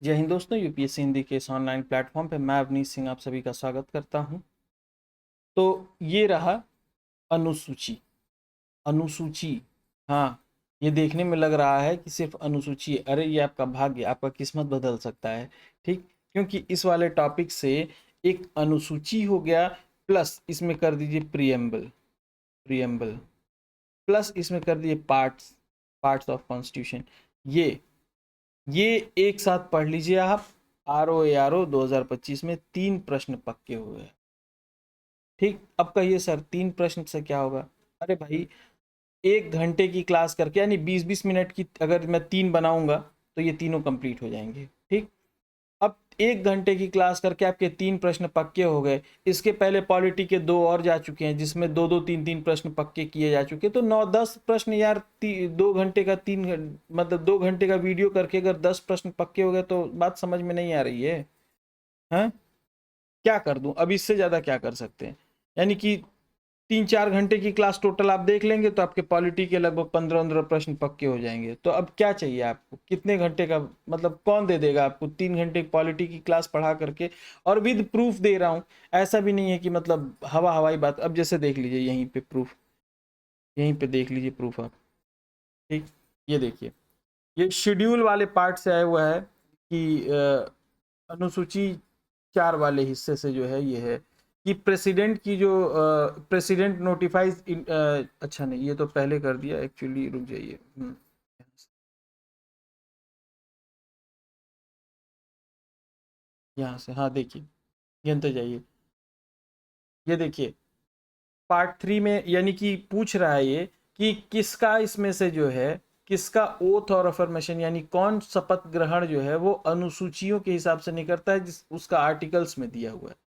जय हिंद दोस्तों, यूपीएससी हिंदी के इस ऑनलाइन प्लेटफॉर्म पे मैं अवनीश सिंह आप सभी का स्वागत करता हूं। तो ये रहा अनुसूची। अनुसूची, हाँ, ये देखने में लग रहा है कि सिर्फ अनुसूची है। अरे ये आपका भाग्य, आपका किस्मत बदल सकता है। ठीक, क्योंकि इस वाले टॉपिक से एक अनुसूची हो गया, प्लस इसमें कर दीजिए प्रियम्बल। प्रियम्बल प्लस इसमें कर दीजिए पार्ट्स, पार्ट्स ऑफ कॉन्स्टिट्यूशन। ये एक साथ पढ़ लीजिए आप। ROARO 2025 में 3 प्रश्न पक्के हुए हैं। ठीक, अब कहिए सर 3 प्रश्न से क्या होगा? अरे भाई, 1 घंटे की क्लास करके यानी 20-20 मिनट की अगर मैं 3 बनाऊंगा तो ये तीनों कंप्लीट हो जाएंगे। ठीक, अब 1 घंटे की क्लास करके आपके 3 प्रश्न पक्के हो गए। इसके पहले पॉलिटी के 2 और जा चुके हैं जिसमें 2-2 3-3 प्रश्न पक्के किए जा चुके, तो 9-10 प्रश्न यार। 2 घंटे का मतलब 2 घंटे का वीडियो करके अगर 10 प्रश्न पक्के हो गए तो बात समझ में नहीं आ रही है। हैं, क्या कर दूं? अब इससे ज्यादा क्या कर सकते हैं? यानी कि 3-4 घंटे की क्लास टोटल आप देख लेंगे तो आपके पॉलिटी के लगभग 15-15 प्रश्न पक्के हो जाएंगे। तो अब क्या चाहिए आपको? कितने घंटे का, मतलब कौन दे देगा आपको 3 घंटे पॉलिटी की क्लास पढ़ा करके? और विद प्रूफ दे रहा हूं, ऐसा भी नहीं है कि मतलब हवा हवाई बात। अब जैसे देख लीजिए यहीं पे प्रूफ, यहीं पे देख लीजिए प्रूफ आप। ठीक, ये देखिए, ये शेड्यूल वाले पार्ट से आया हुआ है कि अनुसूची 4 वाले हिस्से से जो है ये है कि प्रेसिडेंट की जो प्रेसिडेंट नोटिफाइज। अच्छा नहीं, ये तो पहले कर दिया एक्चुअली, रुक जाइए। यहाँ से, हाँ देखिए, गिनते जाइए। ये देखिए पार्ट 3 में, यानी कि पूछ रहा है ये कि किसका इसमें से जो है, किसका ओथ और अफर्मेशन यानी कौन शपथ ग्रहण जो है वो अनुसूचियों के हिसाब से नहीं करता है, जिस उसका आर्टिकल्स में दिया हुआ है।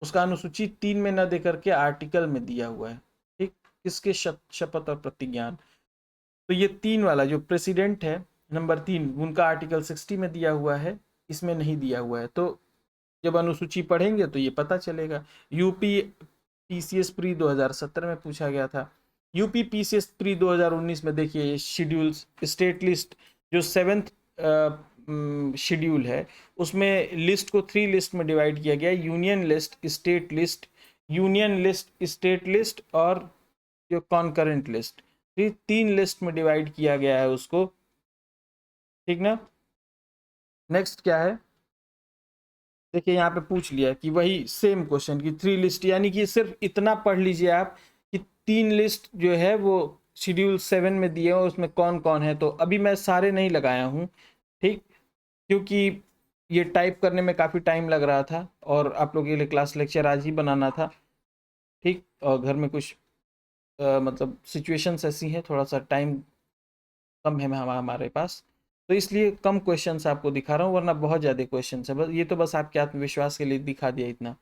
उसका अनुसूची 3 में न देकर के आर्टिकल में दिया हुआ है। ठीक, किसके शपथ और प्रतिज्ञान। तो ये 3 वाला जो प्रेसिडेंट है, नंबर 3, उनका आर्टिकल 60 में दिया हुआ है, इसमें नहीं दिया हुआ है। तो जब अनुसूची पढ़ेंगे तो ये पता चलेगा। यूपी पीसीएस प्री 2017 में पूछा गया था। यूपी पीसीएस प्री 2019 में देखिए ये शेड्यूल्स, स्टेट लिस्ट जो 7th शेड्यूल है, उसमें लिस्ट को 3 लिस्ट में डिवाइड किया गया। Union list, state list, union list, state list और जो कॉन्करेंट लिस्ट, 3 लिस्ट में डिवाइड किया गया है उसको। ठीक ना? नेक्स्ट क्या है, देखिए यहाँ पे पूछ लिया कि वही सेम क्वेश्चन की 3 लिस्ट, यानी कि सिर्फ इतना पढ़ लीजिए आप कि 3 लिस्ट जो है वो शेड्यूल 7 में दिए और उसमें कौन कौन है। तो अभी मैं सारे नहीं लगाया हूँ, ठीक, क्योंकि ये टाइप करने में काफ़ी टाइम लग रहा था और आप लोगों के लिए क्लास लेक्चर आज ही बनाना था। ठीक, और घर में कुछ मतलब सिचुएशंस ऐसी हैं, थोड़ा सा टाइम कम है हमारे पास, तो इसलिए कम क्वेश्चंस आपको दिखा रहा हूँ, वरना बहुत ज़्यादा क्वेश्चंस है। बस ये तो बस आपके आत्मविश्वास के लिए दिखा दिया इतना।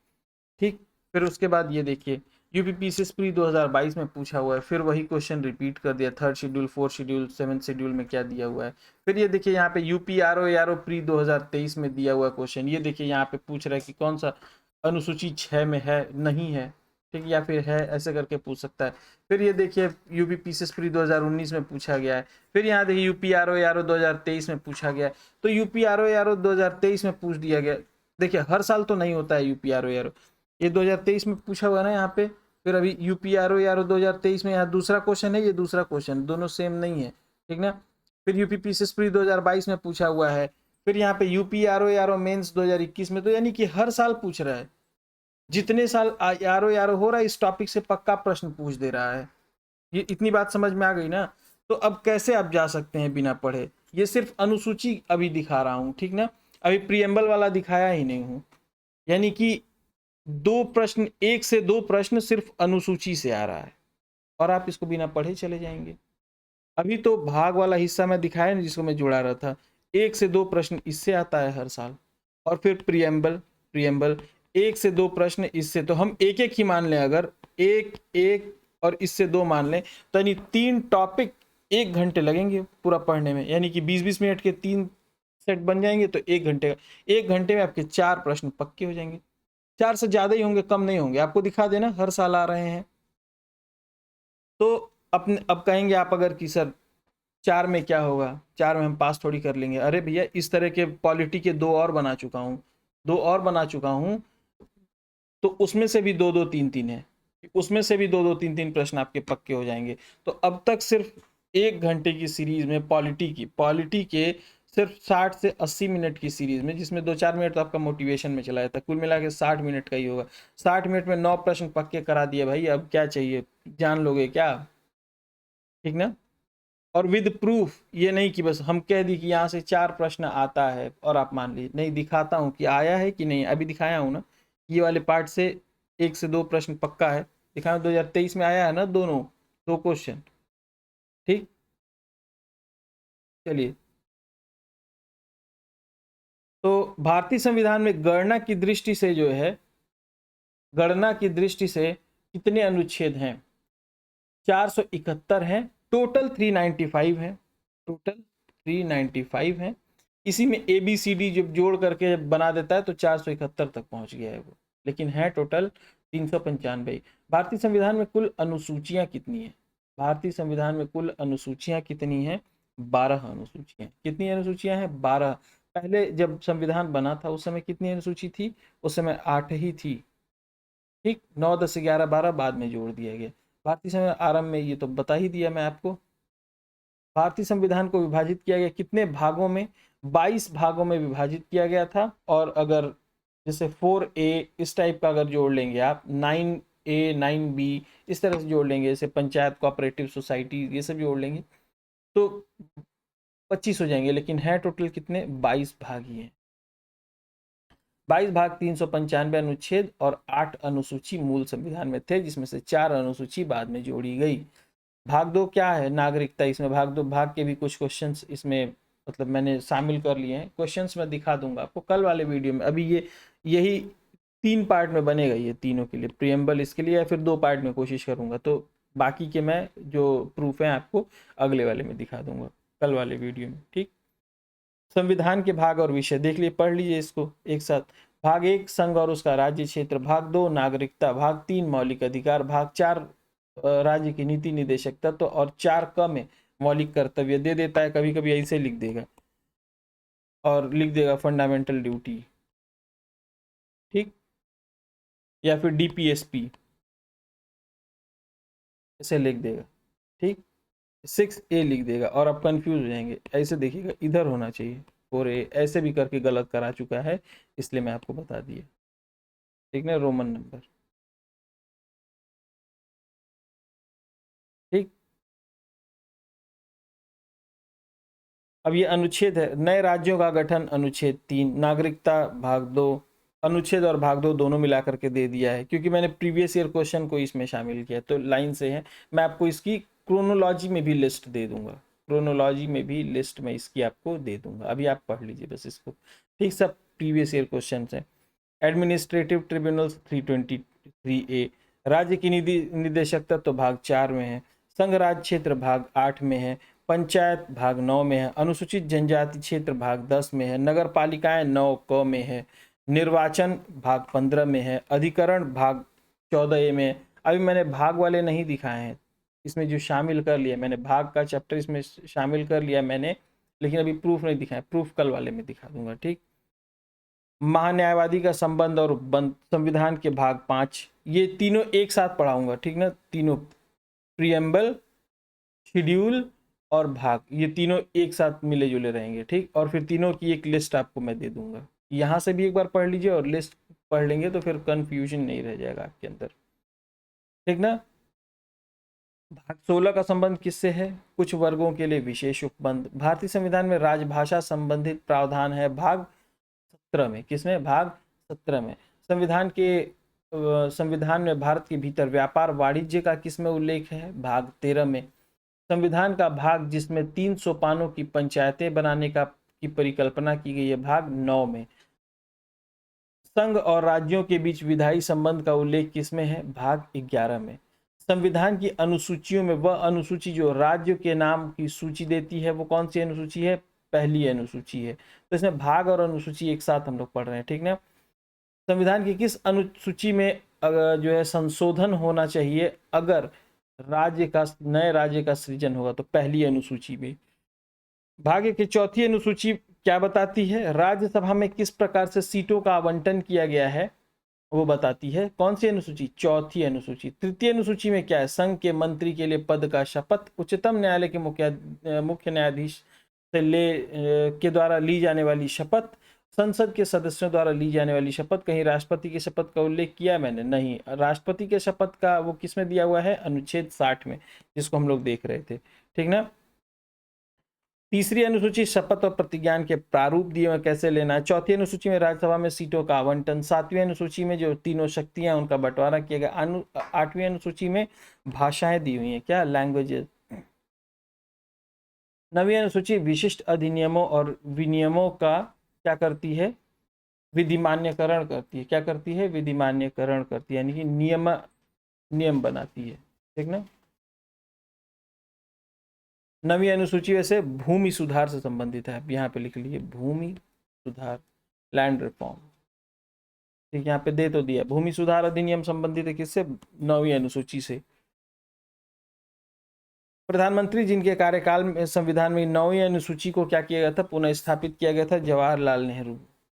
ठीक, फिर उसके बाद ये देखिए यूपीपीसीएस प्री 2022 में पूछा हुआ है, फिर वही क्वेश्चन रिपीट कर दिया। 3rd schedule, 4th schedule, 7th schedule में क्या दिया हुआ है। फिर ये देखिए यहाँ पे यूपी आरओ प्री 2023 में दिया हुआ क्वेश्चन। ये देखिए यहाँ पे पूछ रहा है कि कौन सा अनुसूची 6 में है, नहीं है, ठीक, या फिर है, ऐसे करके पूछ सकता है। फिर ये देखिए यूपी पीसीएस प्री 2019 में पूछा गया है। फिर यहाँ देखिए यूपी आरओ 2023 में पूछा गया है। तो यूपी आरओ 2023 में पूछ दिया गया। देखिए हर साल तो नहीं होता है यूपी आरओ, ये 2023 में पूछा हुआ ना यहाँ पे। फिर अभी यूपी आरओ 2023 में यहाँ दूसरा क्वेश्चन है, ये दूसरा क्वेश्चन, दोनों सेम नहीं है, ठीक ना। फिर यूपी पीसीएस प्री 2022 में पूछा हुआ है। फिर यहाँ पे यूपी आरओ मेंस 2021 में। तो यानी कि हर साल पूछ रहा है, जितने साल आरओ हो रहा है इस टॉपिक से पक्का प्रश्न पूछ दे रहा है। ये इतनी बात समझ में आ गई ना? तो अब कैसे आप जा सकते हैं बिना पढ़े? ये सिर्फ अनुसूची अभी दिखा रहा हूँ, ठीक ना, अभी प्रियम्बल वाला दिखाया ही नहीं हूँ। यानी कि 2 प्रश्न, 1 से 2 प्रश्न सिर्फ अनुसूची से आ रहा है और आप इसको बिना पढ़े चले जाएंगे। अभी तो भाग वाला हिस्सा मैं दिखाया ना, जिसको मैं जुड़ा रहा था, 1 से 2 प्रश्न इससे आता है हर साल। और फिर प्रियम्बल, प्रियम्बल 1 से 2 प्रश्न इससे। तो हम एक एक ही मान लें, अगर एक एक और इससे 2 मान लें तो यानी 3 टॉपिक 1 घंटे लगेंगे पूरा पढ़ने में। यानी कि 20-20 मिनट के 3 सेट बन जाएंगे तो 1 घंटे का, 1 घंटे में आपके 4 प्रश्न पक्के हो जाएंगे। 4 से ज्यादा ही होंगे, कम नहीं होंगे। आपको दिखा देना हर साल आ रहे हैं। तो अपने अब कहेंगे आप अगर कि सर 4 में क्या होगा, 4 में हम पास थोड़ी कर लेंगे। अरे भैया इस तरह के पॉलिटी के 2 और बना चुका हूँ, 2 और बना चुका हूँ, तो उसमें से भी 2 2 3 3 है, उसमें से भी 2 2 3 3 प्रश्न आपके पक्के हो जाएंगे। तो अब तक सिर्फ 1 घंटे की सीरीज में पॉलिटी के सिर्फ 60 से 80 मिनट की सीरीज में, जिसमें 2-4 मिनट तो आपका मोटिवेशन में चला जाता है, कुल मिला के 60 मिनट का ही होगा। 60 मिनट में 9 प्रश्न पक्के करा दिए भाई, अब क्या चाहिए, जान लोगे क्या? ठीक ना? और विद प्रूफ, ये नहीं कि बस हम कह दी कि यहाँ से 4 प्रश्न आता है और आप मान लीजिए, नहीं, दिखाता हूँ कि आया है कि नहीं। अभी दिखाया हूँ ना, ये वाले पार्ट से 1 से 2 प्रश्न पक्का है, दिखाया 2023 में आया है ना, दोनों 2 क्वेश्चन। ठीक, चलिए। तो भारतीय संविधान में गणना की दृष्टि से जो है, गणना की दृष्टि से कितने अनुच्छेद हैं? 471 हैं, टोटल 395 है, टोटल 395 है। इसी में ABCD जब जोड़ करके बना देता है तो 471 तक पहुंच गया है वो, लेकिन है टोटल 395। भारतीय संविधान में कुल अनुसूचियां कितनी है? भारतीय संविधान में कुल अनुसूचियां कितनी हैं? 12 अनुसूचियां। कितनी अनुसूचियां हैं? 12। पहले जब संविधान बना था उस समय कितनी अनुसूची थी? उस समय 8 ही थी। ठीक, 9 10 11 12 बाद में जोड़ दिया गया। भारतीय संविधान आरंभ में, ये तो बता ही दिया मैं आपको। भारतीय संविधान को विभाजित किया गया कितने भागों में? 22 भागों में विभाजित किया गया था। और अगर जैसे 4A इस टाइप का अगर जोड़ लेंगे आप, 9A 9B इस तरह से जोड़ लेंगे, जैसे पंचायत, कोऑपरेटिव सोसाइटी, ये सब जोड़ लेंगे तो 25 हो जाएंगे, लेकिन है टोटल कितने? 22 भाग ही हैं। 22 भाग, 395 अनुच्छेद और 8 अनुसूची मूल संविधान में थे, जिसमें से 4 अनुसूची बाद में जोड़ी गई। भाग 2 क्या है? नागरिकता। इसमें भाग 2 भाग के भी कुछ क्वेश्चंस इसमें मतलब मैंने शामिल कर लिए हैं। क्वेश्चंस मैं दिखा दूंगा आपको कल वाले वीडियो में। अभी ये यही 3 पार्ट में बनेगा, ये तीनों के लिए प्रियम्बल इसके लिए, या फिर 2 पार्ट में कोशिश करूंगा। तो बाकी के मैं जो प्रूफ है आपको अगले वाले में दिखा दूंगा, कल वाले वीडियो में। ठीक, संविधान के भाग और विषय देख लिए, पढ़ लीजिए इसको एक साथ। भाग 1 संघ और उसका राज्य क्षेत्र, भाग 2 नागरिकता, भाग 3 मौलिक अधिकार, भाग 4 राज्य की नीति निदेशक तत्व, और 4 क में मौलिक कर्तव्य दे देता है, कभी कभी ऐसे लिख देगा, और लिख देगा फंडामेंटल ड्यूटी। ठीक, या फिर DPSP ऐसे लिख देगा। ठीक, 6A लिख देगा, और आप कंफ्यूज हो जाएंगे, ऐसे देखिएगा इधर होना चाहिए, और ऐसे भी करके गलत करा चुका है, इसलिए मैं आपको बता दिया। ठीक ना, रोमन नंबर। ठीक, अब ये अनुच्छेद है, नए राज्यों का गठन, अनुच्छेद 3, नागरिकता भाग 2, अनुच्छेद और भाग 2 दोनों मिला करके दे दिया है, क्योंकि मैंने प्रीवियस ईयर क्वेश्चन को इसमें शामिल किया, तो लाइन से है। मैं आपको इसकी क्रोनोलॉजी में भी लिस्ट दे दूंगा, क्रोनोलॉजी में भी लिस्ट में इसकी आपको दे दूंगा, अभी आप पढ़ लीजिए बस इसको। ठीक, सब प्रीवियस ईयर क्वेश्चन है। एडमिनिस्ट्रेटिव ट्रिब्यूनल्स 323A, राज्य की निदेशक तत्व तो भाग 4 में है, संघ राज्य क्षेत्र भाग 8 में है, पंचायत भाग 9 में है, अनुसूचित जनजाति क्षेत्र भाग 10 में है, नगर पालिकाएं 9 क में है, निर्वाचन भाग 15 में है, अधिकरण भाग 14A में है। अभी मैंने भाग वाले नहीं दिखाए हैं, इसमें जो शामिल कर लिया मैंने, भाग का चैप्टर इसमें शामिल कर लिया मैंने, लेकिन अभी प्रूफ नहीं दिखाया, प्रूफ कल वाले में दिखा दूंगा। ठीक, महान्यायवादी का संबंध और संविधान के भाग 5, ये तीनों एक साथ पढ़ाऊंगा। ठीक ना, तीनों प्रियम्बल, शेड्यूल और भाग, ये तीनों एक साथ मिले जुले रहेंगे। ठीक, और फिर तीनों की एक लिस्ट आपको मैं दे दूंगा, यहाँ से भी एक बार पढ़ लीजिए, और लिस्ट पढ़ लेंगे तो फिर कंफ्यूजन नहीं रह जाएगा आपके अंदर। ठीक ना, भाग 16 का संबंध किससे है? कुछ वर्गों के लिए विशेष उपबंध। भारतीय संविधान में राजभाषा संबंधित प्रावधान है भाग 17 में। किसमें? भाग 17 में। संविधान में भारत के भीतर व्यापार वाणिज्य का किसमें उल्लेख है? भाग 13 में। संविधान का भाग जिसमें 3 सोपानों की पंचायतें बनाने की परिकल्पना की गई है, भाग 9 में। संघ और राज्यों के बीच विधायी संबंध का उल्लेख किसमें है? भाग 11 में। संविधान की अनुसूचियों में वह अनुसूची जो राज्यों के नाम की सूची देती है, वो कौन सी अनुसूची है? पहली अनुसूची है। तो इसमें भाग और अनुसूची एक साथ हम लोग पढ़ रहे हैं। ठीक ना, संविधान की किस अनुसूची में जो है संशोधन होना चाहिए अगर नए राज्य का सृजन होगा? तो पहली अनुसूची में। भाग्य की चौथी अनुसूची क्या बताती है? राज्यसभा में किस प्रकार से सीटों का आवंटन किया गया है वो बताती है। कौन सी अनुसूची? चौथी अनुसूची। तृतीय अनुसूची में क्या है? संघ के मंत्री के लिए पद का शपथ, उच्चतम न्यायालय के मुख्य न्यायाधीश से के द्वारा ली जाने वाली शपथ, संसद के सदस्यों द्वारा ली जाने वाली शपथ। कहीं राष्ट्रपति की शपथ का उल्लेख किया मैंने? नहीं। राष्ट्रपति के शपथ का वो किस में दिया हुआ है? अनुच्छेद 60 में, जिसको हम लोग देख रहे थे, ठीक ना। तीसरी अनुसूची शपथ और प्रतिज्ञान के प्रारूप दिए हुए कैसे लेना है। चौथी अनुसूची में राज्यसभा में सीटों का आवंटन। सातवीं अनुसूची में जो तीनों शक्तियां उनका बंटवारा किया गया। आठवीं अनुसूची में भाषाएं दी हुई हैं, क्या? लैंग्वेजेस। नवीं अनुसूची विशिष्ट अधिनियमों और विनियमों का क्या करती है? विधिमान्यकरण करती है। क्या करती है? विधिमान्यकरण करती है, यानी कि नियम बनाती है, ठीक ना। नवी अनुसूची वैसे भूमि सुधार से संबंधित है, यहाँ पे लिख लीजिए भूमि सुधार, लैंड रिफॉर्म, ठीक। यहाँ पे दे तो दिया, भूमि सुधार अधिनियम संबंधित है किससे? नवी अनुसूची से। प्रधानमंत्री जिनके कार्यकाल में संविधान में नवी अनुसूची को क्या किया गया था? पुनः स्थापित किया गया था, जवाहरलाल नेहरू।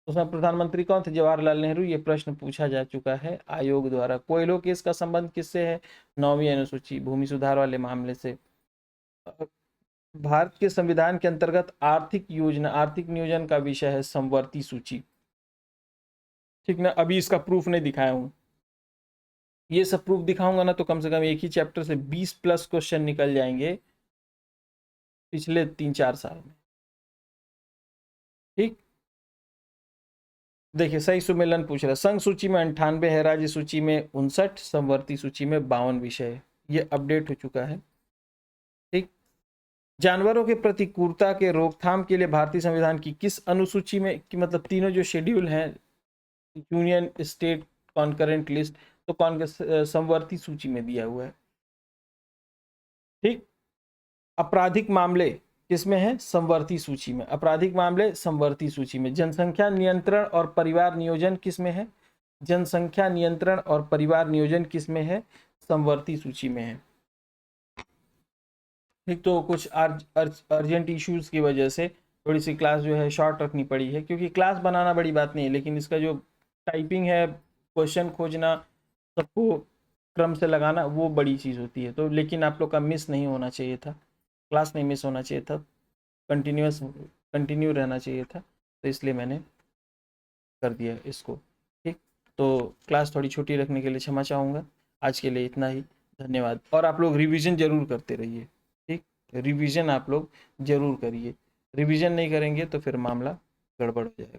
उसमें प्रधानमंत्री कौन थे? जवाहरलाल नेहरू। ये प्रश्न पूछा जा चुका है आयोग द्वारा। कोयलो केस का संबंध किससे है? नौवीं अनुसूची, भूमि सुधार वाले मामले से। भारत के संविधान के अंतर्गत आर्थिक नियोजन का विषय है समवर्ती सूची, ठीक ना। अभी इसका प्रूफ नहीं दिखाया हूं, ये सब प्रूफ दिखाऊंगा ना तो कम से कम एक ही चैप्टर से 20+ क्वेश्चन निकल जाएंगे पिछले 3-4 साल में, ठीक। देखिए सही सुमेलन पूछ रहा है, संघ सूची में 98 है, राज्य सूची में 59, समवर्ती सूची में 52 विषय है। ये अपडेट हो चुका है, ठीक। जानवरों के प्रति क्रूरता के रोकथाम के लिए भारतीय संविधान की किस अनुसूची में, कि मतलब तीनों जो शेड्यूल हैं, यूनियन, स्टेट, कॉन्करेंट लिस्ट, तो कौन समवर्ती सूची में दिया हुआ है, ठीक। आपराधिक मामले किसमें है? समवर्ती सूची में। आपराधिक मामले समवर्ती सूची में। जनसंख्या नियंत्रण और परिवार नियोजन किसमें है? जनसंख्या नियंत्रण और परिवार नियोजन किसमें है? समवर्ती सूची में है, ठीक। तो कुछ अर्जेंट इश्यूज की वजह से थोड़ी सी क्लास जो है शॉर्ट रखनी पड़ी है, क्योंकि क्लास बनाना बड़ी बात नहीं है, लेकिन इसका जो टाइपिंग है, क्वेश्चन खोजना, सबको क्रम से लगाना, वो बड़ी चीज़ होती है। तो लेकिन आप लोग का मिस नहीं होना चाहिए था, क्लास नहीं मिस होना चाहिए था, कंटिन्यू रहना चाहिए था, तो इसलिए मैंने कर दिया इसको, ठीक। तो क्लास थोड़ी छोटी रखने के लिए क्षमा चाहूँगा। आज के लिए इतना ही, धन्यवाद। और आप लोग रिवीजन जरूर करते रहिए, ठीक। रिवीजन आप लोग जरूर करिए, रिवीजन नहीं करेंगे तो फिर मामला गड़बड़ हो जाएगा।